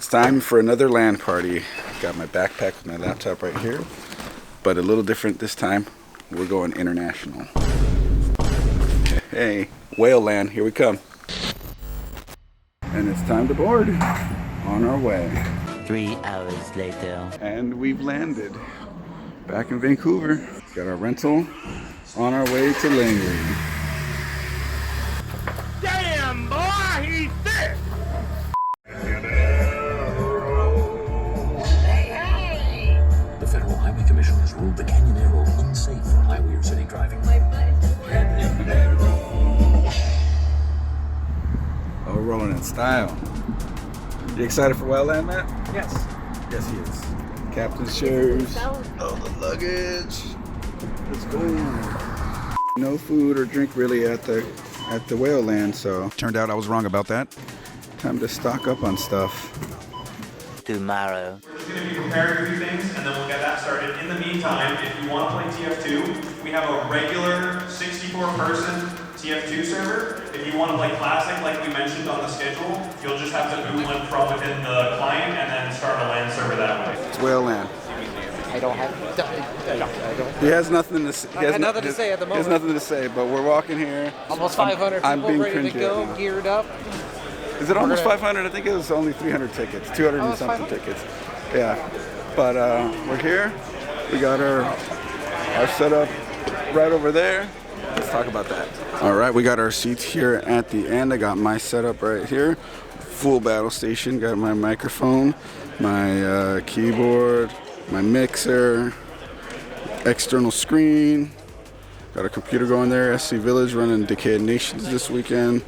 It's time for another LAN party. Got my backpack with my laptop right here, but a little different this time. We're going international. Hey, WHALE LAN, here we come. And it's time to board. On our way. 3 hours later. And we've landed back in Vancouver. Got our rental on our way to Langley. Damn, boy, he's thick! The Federal Highway Commission has ruled the Canyon Arrow unsafe for highway or city driving. Oh, we're rolling in style. You excited for WHALE LAN, Matt? Yes. Yes, he is. Captain's chairs. Oh, the luggage. Let's go. No food or drink really at the WHALE LAN, so turned out I was wrong about that. Time to stock up on stuff. Tomorrow. We're just going to be preparing a few things, and then we'll get that started. In the meantime, if you want to play TF2, we have a regular 64-person TF2 server. If you want to play Classic, like we mentioned on the schedule, you'll just have to boot one from within the client and then start a LAN server that way. It's WHALE LAN. I don't have. I don't. He has nothing to say. I got nothing to say at the moment. He has nothing to say, but we're walking here. Almost 500 people I'm being ready to go, cringy. geared up. Is it almost 500? I think it was only 300 tickets, 200 and something tickets. Yeah, but we're here. We got our setup right over there. Let's talk about that. All right, we got our seats here at the end. I got my setup right here. Full battle station. Got my microphone, my keyboard, my mixer, external screen. Got a computer going there. SC Village running Decayed Nations this weekend.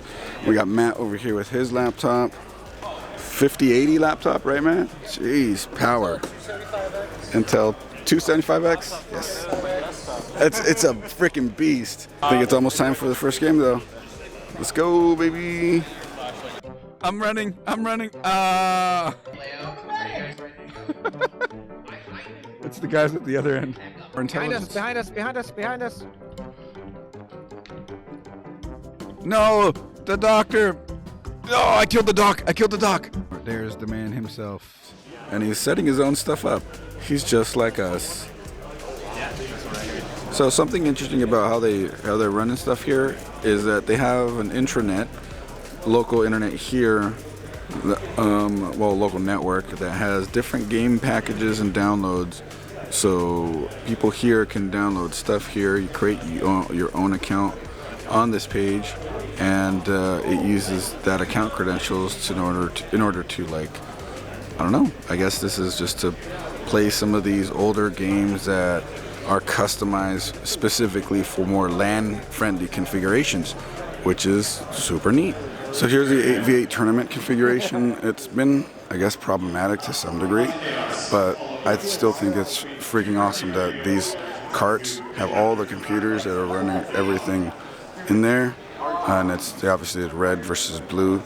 We got Matt over here with his laptop. 5080 laptop, right, Matt? Jeez, power. Intel 275X? Yes. It's a freaking beast. I think it's almost time for the first game, though. Let's go, baby. I'm running. It's the guys at the other end. Behind us. No, the doctor. Oh, I killed the doc. There's the man himself. And he's setting his own stuff up. He's just like us. So something interesting about how they're running stuff here is that they have an intranet, local internet here, local network that has different game packages and downloads. So people here can download stuff here. You create your own account on this page, and it uses that account credentials in order to like, I don't know. I guess this is just to play some of these older games that are customized specifically for more LAN-friendly configurations, which is super neat. So here's the 8v8 tournament configuration. It's been, I guess, problematic to some degree, but I still think it's freaking awesome that these carts have all the computers that are running everything in there, and it's obviously red versus blue.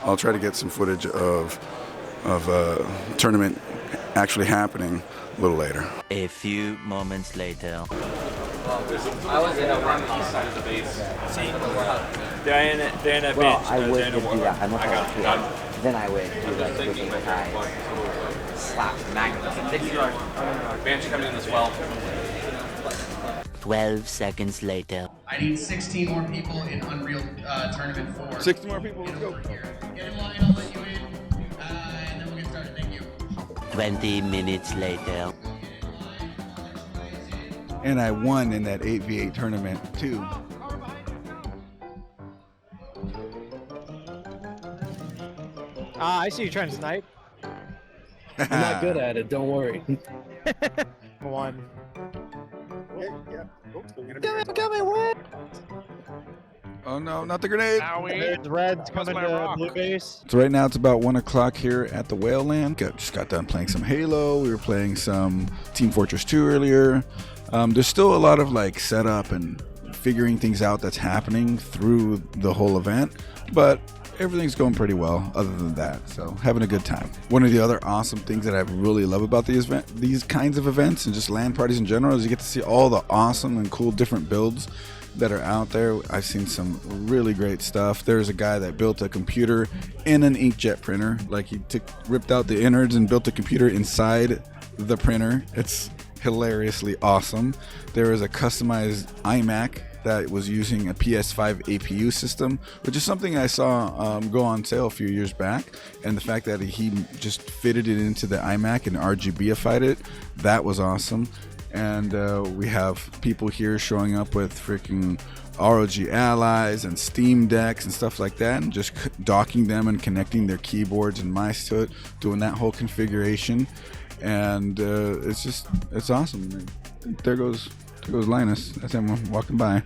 I'll try to get some footage of a tournament actually happening a little later. A few moments later. I was in a one-piece side of the base. They're in a bench. Well, I would they're in a do warm that. I'm room. not going to. Then I would do like with the tie. Slap magnet. Bench coming in as well. 12 seconds later. I need 16 more people in Unreal Tournament 4. 60 more people, let's go. Get in line, I'll let you in, and then we'll get started. Thank you. 20 minutes later. And I won in that 8v8 tournament too. I see you trying to snipe. I'm not good at it, don't worry. One. Oh no, not the grenade! There's reds coming to blue base. So right now it's about 1 o'clock here at the WHALE LAN. Just got done playing some Halo. We were playing some Team Fortress 2 earlier. There's still a lot of like setup and figuring things out that's happening through the whole event, but everything's going pretty well other than that. So having a good time. One of the other awesome things that I really love about these kinds of events and just LAN parties in general is you get to see all the awesome and cool different builds that are out there. I've seen some really great stuff. There's a guy that built a computer in an inkjet printer. Like he ripped out the innards and built a computer inside the printer. It's hilariously awesome. There is a customized iMac that was using a PS5 APU system, which is something I saw go on sale a few years back. And the fact that he just fitted it into the iMac and RGBified it, that was awesome. And we have people here showing up with freaking ROG Allies and Steam Decks and stuff like that, and just docking them and connecting their keyboards and mice to it, doing that whole configuration. And it's awesome. There goes Linus. That's him walking by.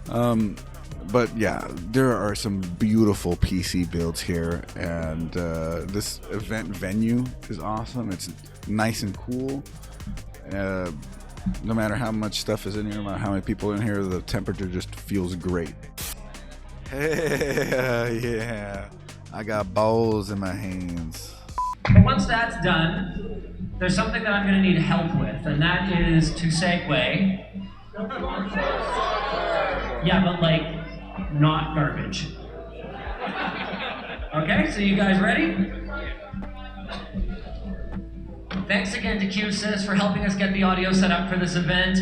But yeah, there are some beautiful PC builds here, and this event venue is awesome. It's nice and cool. No matter how much stuff is in here, no matter how many people are in here, the temperature just feels great. Hey, yeah, I got bowls in my hands. But once that's done, there's something that I'm going to need help with, and that is to segue. Yeah, but like, not garbage. Okay, so you guys ready? Thanks again to QSys for helping us get the audio set up for this event.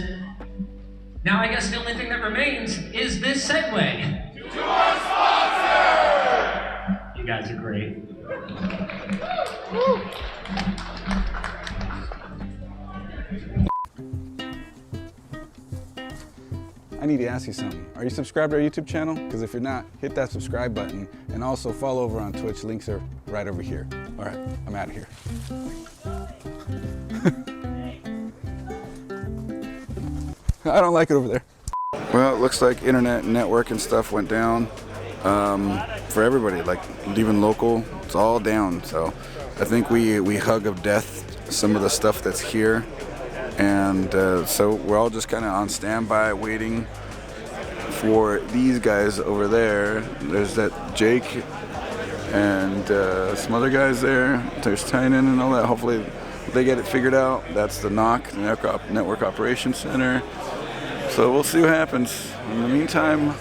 Now I guess the only thing that remains is this segue. To our sponsor! You guys are great. Woo. I need to ask you something. Are you subscribed to our YouTube channel? Because if you're not, hit that subscribe button and also follow over on Twitch. Links are right over here. All right, I'm out of here. I don't like it over there. Well, it looks like internet network and stuff went down for everybody, like even local. It's all down. So I think we hug of death some of the stuff that's here. And so we're all just kind of on standby waiting for these guys over there. There's that Jake and some other guys there. There's Tynan and all that. Hopefully they get it figured out. That's the NOC, the Network Operations Center. So we'll see what happens. In the meantime,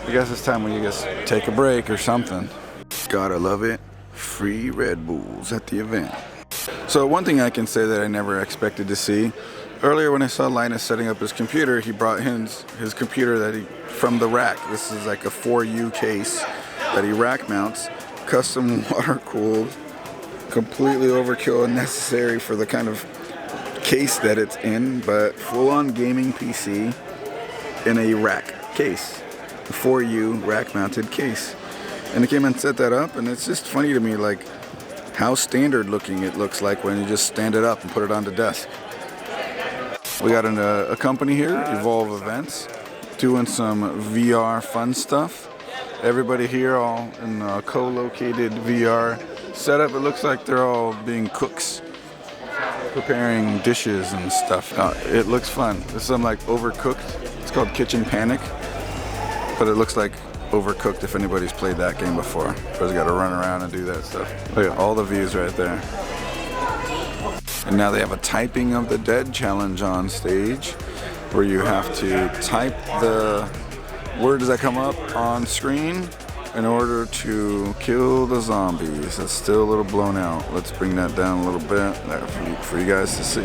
I guess it's time we just take a break or something. Gotta love it. Free Red Bulls at the event. So one thing I can say that I never expected to see, earlier when I saw Linus setting up his computer, he brought his computer from the rack. This is like a 4U case that he rack mounts, custom water cooled, completely overkill and necessary for the kind of case that it's in, but full-on gaming PC in a rack case, a 4U rack mounted case. And he came and set that up, and it's just funny to me, like, how standard looking it looks like when you just stand it up and put it on the desk. We got a company here, Evolve Events, doing some VR fun stuff. Everybody here all in a co-located VR setup. It looks like they're all being cooks, preparing dishes and stuff. It looks fun. This is some like Overcooked. It's called Kitchen Panic, but it looks like Overcooked if anybody's played that game before. Everybody's got to run around and do that stuff. Look at all the views right there. And now they have a typing of the dead challenge on stage, where you have to type the words that come up on screen in order to kill the zombies. It's still a little blown out. Let's bring that down a little bit for you guys to see.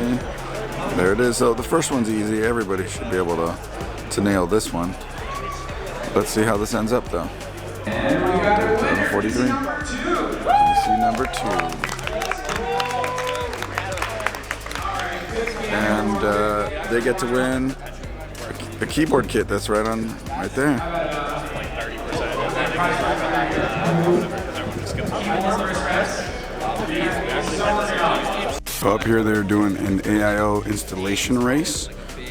There it is. So the first one's easy. Everybody should be able to nail this one. Let's see how this ends up, though. And we got 43. Let's see number 2. And they get to win a keyboard kit that's right there. So up here they're doing an AIO installation race.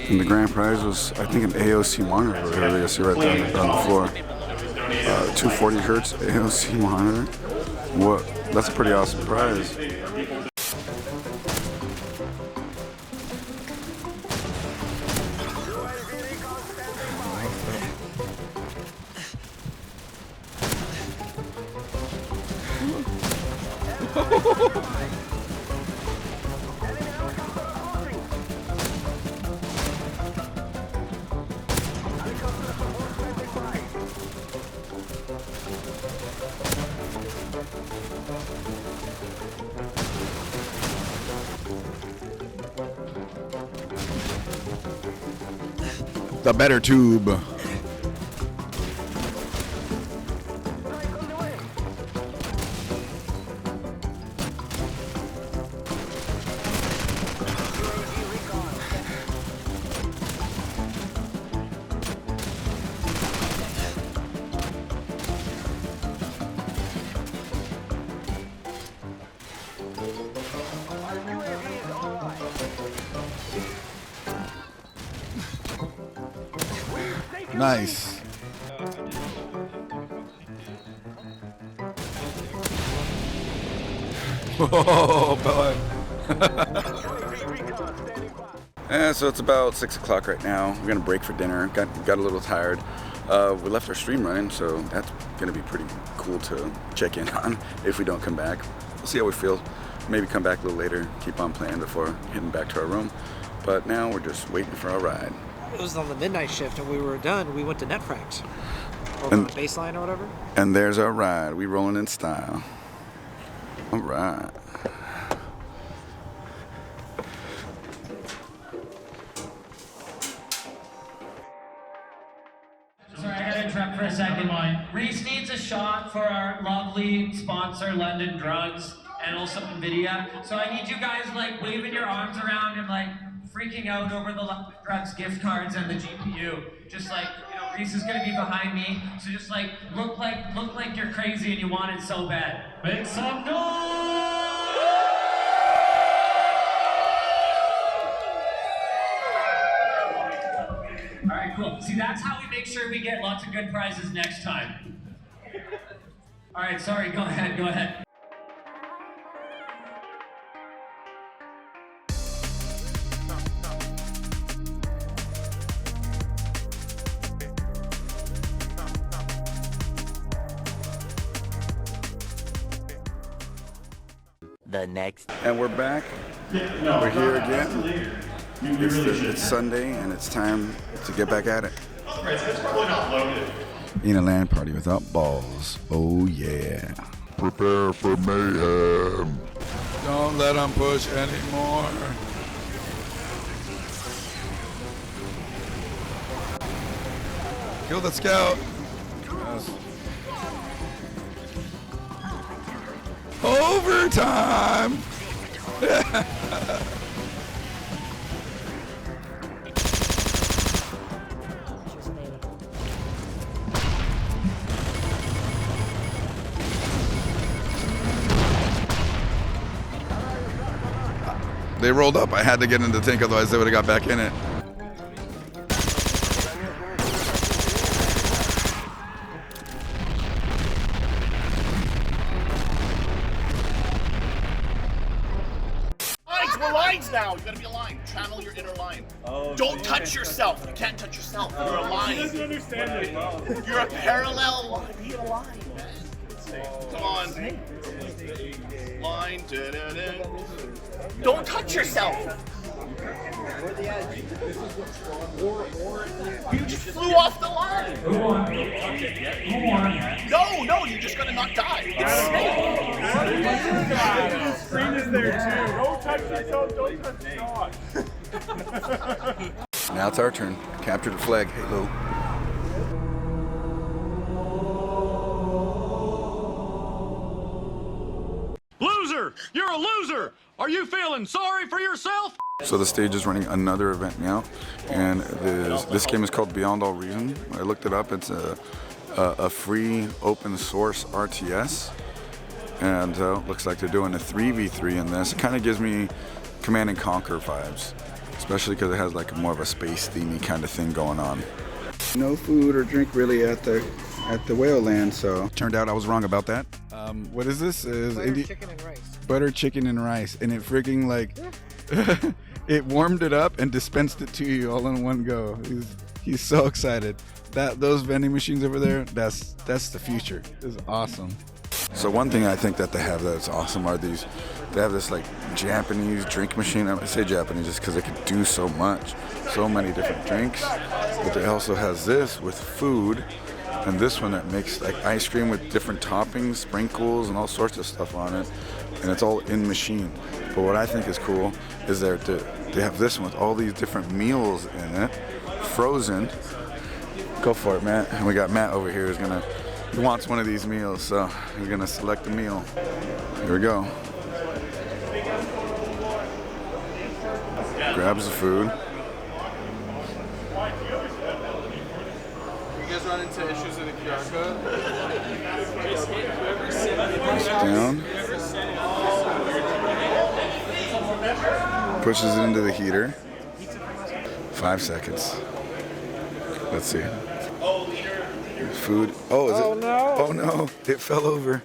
And the grand prize was, I think, an AOC monitor. There you see right there on the floor. 240 hertz AOC monitor. What? That's a pretty awesome prize. The better tube. Nice. Oh boy. Yeah, so it's about 6 o'clock right now. We're gonna break for dinner. Got a little tired. We left our stream running, so that's gonna be pretty cool to check in on if we don't come back. We'll see how we feel. Maybe come back a little later, keep on playing before heading back to our room. But now we're just waiting for our ride. It was on the midnight shift, and we were done. We went to Netfrax, over on the baseline or whatever. And there's our ride. We rolling in style. All right. Sorry, I gotta interrupt for a second. Reese needs a shot for our lovely sponsor, London Drugs, and also NVIDIA. So I need you guys like waving your arms around and like freaking out over the London Drugs gift cards and the GPU. Just like, you know, Reese is gonna be behind me. So just like look like you're crazy and you want it so bad. Make some noise! All right, cool. See, that's how we make sure we get lots of good prizes next time. All right, sorry, go ahead. The next. And we're back. We're here again. It's Sunday and it's time to get back at it. It's probably not loaded. In a LAN party without balls. Oh yeah. Prepare for mayhem. Don't let them push anymore. Kill the scout. Yes. Overtime. They rolled up. I had to get in the tank, otherwise they would have got back in it. We're lines now. You gotta be aligned. Channel your inner line. Oh, don't touch yourself. You can't touch yourself. You're a line. He doesn't understand it. You're a parallel line. Be a line, man. Come on. Line. Don't touch yourself. You just flew off the line. No, you're just gonna not die. It's safe. The screen is there too. Don't touch yourself. Don't touch God. Now it's our turn. Capture the flag, Halo. Loser! You're a loser! Are you feeling sorry for yourself? So the stage is running another event now, and this game is called Beyond All Reason. I looked it up. It's a free open source RTS, and looks like they're doing a 3v3 in this. It kind of gives me Command and Conquer vibes, especially because it has like more of a space themey kind of thing going on. No food or drink really at the WHALE LAN, so turned out I was wrong about that. What is this? Butter chicken and rice. Butter chicken and rice, and it freaking like it warmed it up and dispensed it to you all in one go. He's so excited. Those vending machines over there, that's the future. It's awesome. So one thing I think that they have that's awesome are these. They have this like Japanese drink machine. I say Japanese just because they can do so much, so many different drinks. But they also has this with food, and this one that makes like ice cream with different toppings, sprinkles, and all sorts of stuff on it, and it's all in machine. But what I think is cool is they have this one with all these different meals in it, frozen. Go for it, Matt. And we got Matt over here he wants one of these meals, so he's gonna select a meal. Here we go. Grabs the food. You guys run into issues with the QR code? Push it down. Pushes it into the heater. 5 seconds. Let's see. Food. Oh, is it? No. Oh no! It fell over.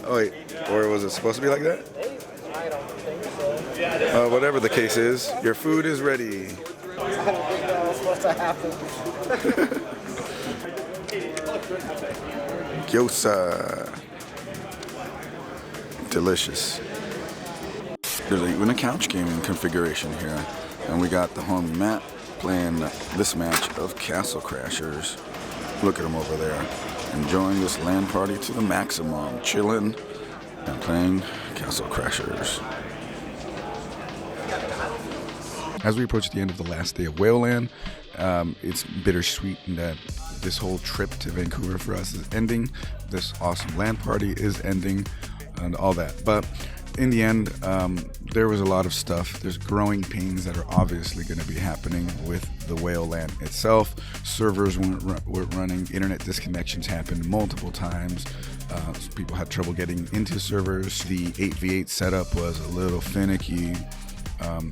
Oh wait, or was it supposed to be like that? I don't think so. Whatever the case is, your food is ready. I don't think that was supposed to happen. Gyoza. Delicious. There's even a couch gaming configuration here, and we got the homie Matt playing this match of Castle Crashers. Look at him over there, enjoying this LAN party to the maximum, chilling and playing Castle Crashers. As we approach the end of the last day of WHALE LAN, it's bittersweet that this whole trip to Vancouver for us is ending. This awesome LAN party is ending and all that. But in the end, there was a lot of stuff. There's growing pains that are obviously going to be happening with the WHALE LAN itself. Servers weren't running. Internet disconnections happened multiple times. People had trouble getting into servers. The 8v8 setup was a little finicky.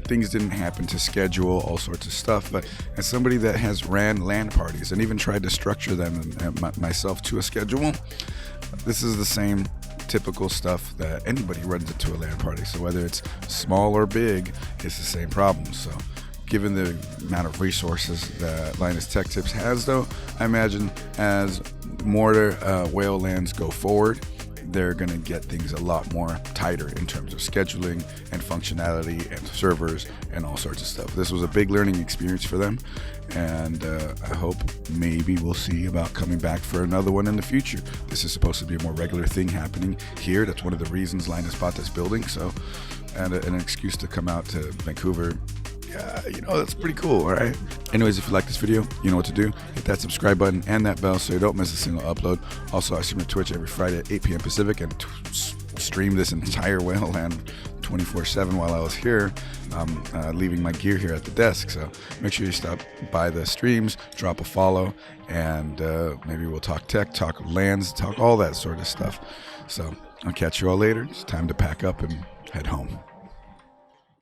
Things didn't happen to schedule, all sorts of stuff. But as somebody that has ran LAN parties and even tried to structure them myself to a schedule, this is the same typical stuff that anybody runs into a LAN party. So whether it's small or big, it's the same problem. So given the amount of resources that Linus Tech Tips has, though, I imagine as more WHALE LANs go forward, they're going to get things a lot more tighter in terms of scheduling and functionality and servers and all sorts of stuff. This was a big learning experience for them, and I hope maybe we'll see about coming back for another one in the future. This is supposed to be a more regular thing happening here. That's one of the reasons Linus bought this building, so and an excuse to come out to Vancouver. Yeah, you know, that's pretty cool, all right? Anyways, if you like this video, you know what to do. Hit that subscribe button and that bell so you don't miss a single upload. Also, I stream on Twitch every Friday at 8 p.m. Pacific and stream this entire WHALE LAN 24/7 while I was here, leaving my gear here at the desk. So make sure you stop by the streams, drop a follow, and maybe we'll talk tech, talk LANs, talk all that sort of stuff. So I'll catch you all later. It's time to pack up and head home.